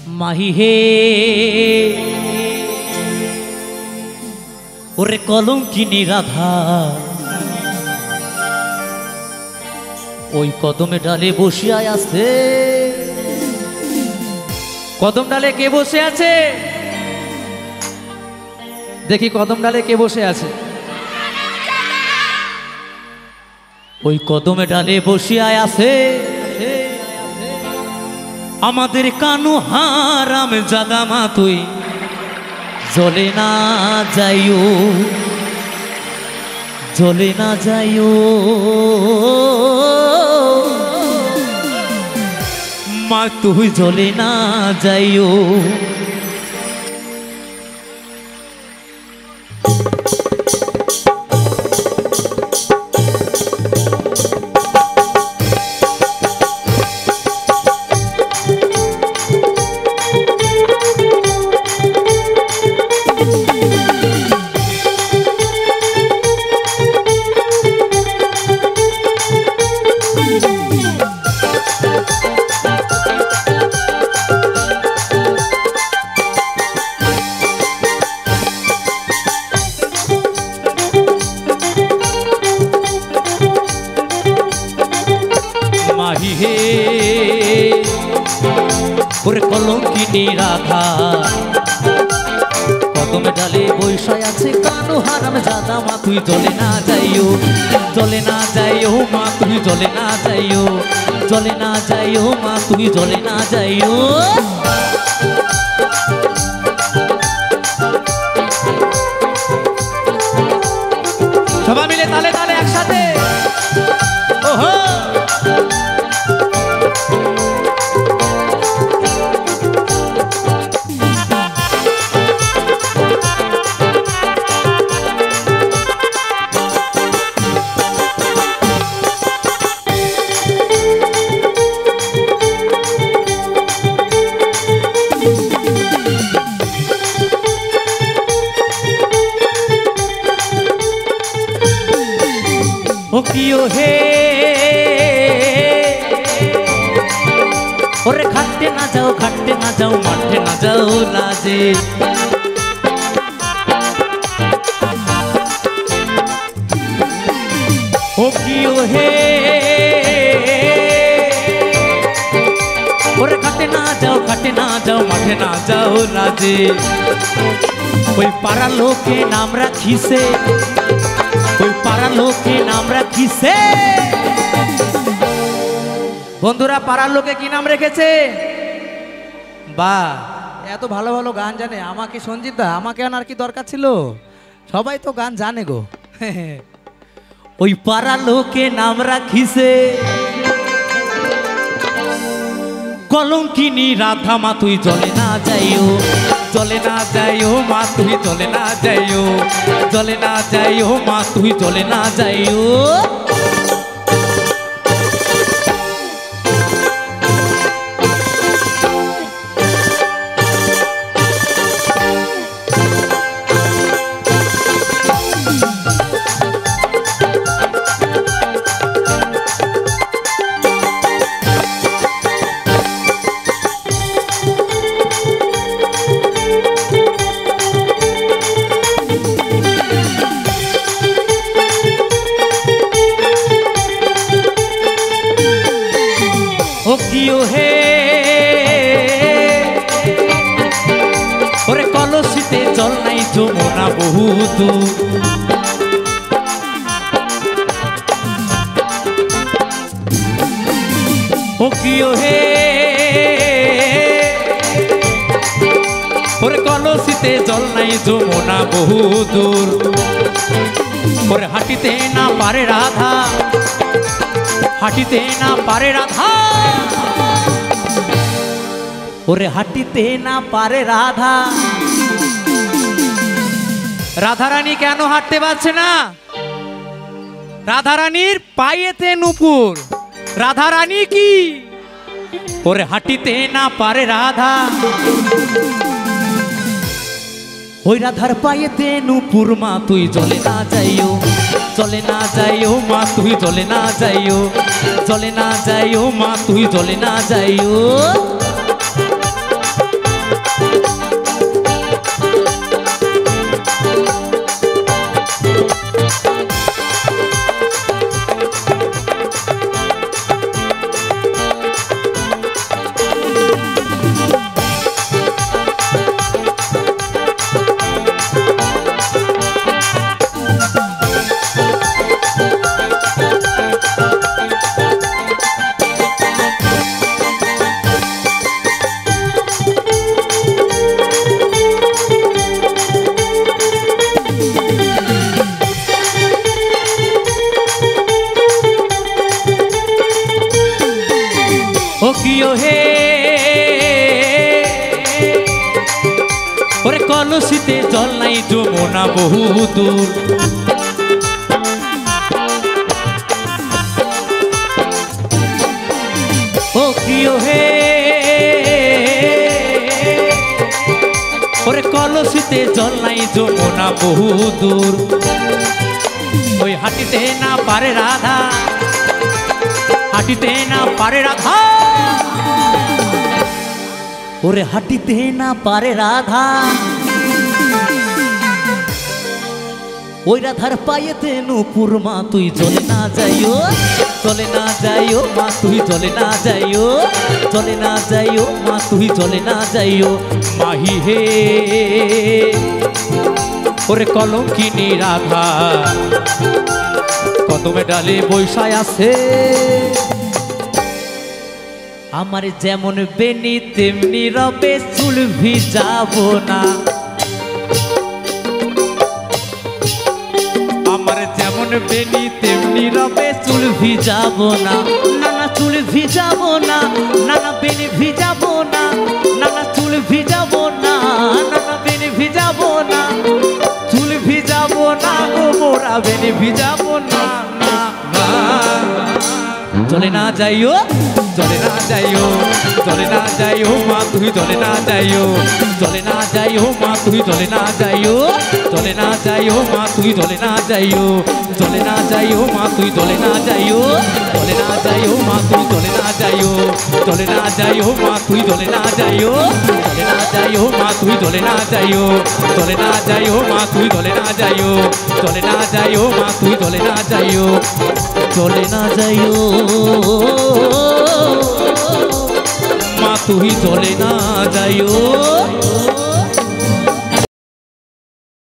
মাহি হে ওরে কলঙ্কিনী রাধা ওই কদমে ডালে বসিয়া আছে। কদম ডালে কে বসে আছে? দেখি কদম ডালে কে বসে আছে? ওই কদমে ডালে বসিয়া আছে আমাদের কানু হারাম জাদা মা তুই জ্বলে না যাইও, জ্বলে না যাইও মা তুই জ্বলে না যাইও। মাহি হে ওরে কলঙ্কিনী রাধা কদমে ডালে বৈশায় আছে কানু হারাম জাদা মা তুই জ্বলে না যাইও, জ্বলে না যাইও মা তুই জ্বলে না যাইও, জ্বলে না যাইও মা তুই জ্বলে না যাইও। সবাই মিলে তালে তালে একসাথে ওহো। ও কিও হে ওরে খাটতে না যাও, খাটতে না যাও, মাঠে না যাও লাজে। ও কিও হে ওরে খাটতে না যাও, খাটতে না যাও, মাঠে না যাও লাজে। ওই পাড়ার লোকে নাম রাখিছে, ওই পাড়ার লোকে নাম রাখিছে। বন্ধুরা পাড়ার লোকে কি নাম রেখেছে? বাহ, এত ভালো ভালো গান জানে। আমাকে সঞ্জিত দা আমাকে আনার কি দরকার ছিল? সবাই তো গান জানে গো। ওই পাড়ার লোকে নাম রাখিছে কলঙ্কিনী রাধা মা তুই জ্বলে না যাইও, জ্বলে না যাইও মা তুই জ্বলে না যাইও, জ্বলে না যাইও মা তুই জ্বলে না যাইও। ও কিও হে ওরে কলসিতে জল নাই যমুনা বহুত। ও কিও হে ওরে কলসিতে জল নাই যমুনা বহুদূর। ওরে হাঁটিতে না পারে রাধা, হাঁটিতে না পারে রাধা, ওরে হাঁটিতে না পারে রাধা। রাধারানী কেন হাঁটতে পারছে না? রাধারানীর পায়েতে নুপুর। রাধারানী কি ওরে হাঁটিতে না পারে রাধা। ওই রাধার পায়েতে নুপুর মা তুই জ্বলে না যাইও, জ্বলে না যাইও মা তুই জ্বলে না যাইও, জ্বলে না যাইও মা তুই জ্বলে না যাইও। ওরে কলসিতে জল নাই যমুনা বহু দূর ও প্রিয় হে ওরে কলসিতে জল নাই যমুনা বহু দূর ওই হাঁটিতে না পারে রাধা হাঁটিতে না পারে রাধা ওরে হাঁটিতে না পারে রাধা ওই রাধার পায়েতে নূপুর মা তুই চলে না যাইও মা তুই চলে না যাইও মা তুই চলে না যাইও মাহি হে ওরে কলঙ্কিনী রাধা কদমে ডালে বৈশায় আছে আমার যেমন বেনি তেমনি রবে চুল ভিজাবো না আমার যেমন বেনি তেমনি রবে চুল ভিজাবো না নানা চুল ভিজাবো না নানা বেনি ভিজাবো না নানা চুল ভিজাবো না নানা বেনি ভিজাবো না চুল ভিজাবো না ও মোরা বেনি ভিজাবো না না না চলে না যাইও মা তুই চলে না যাইও মা তুই চলে না যাইও মা তুই চলে না যাইও মা তুই চলে না যাইও মা তুই চলে না যাইও মা তুই চলে না যাইও মা তুই চলে না যাইও মা তুই চলে না যাইও মা তুই চলে না যাইও মা তুই চলে না যাইও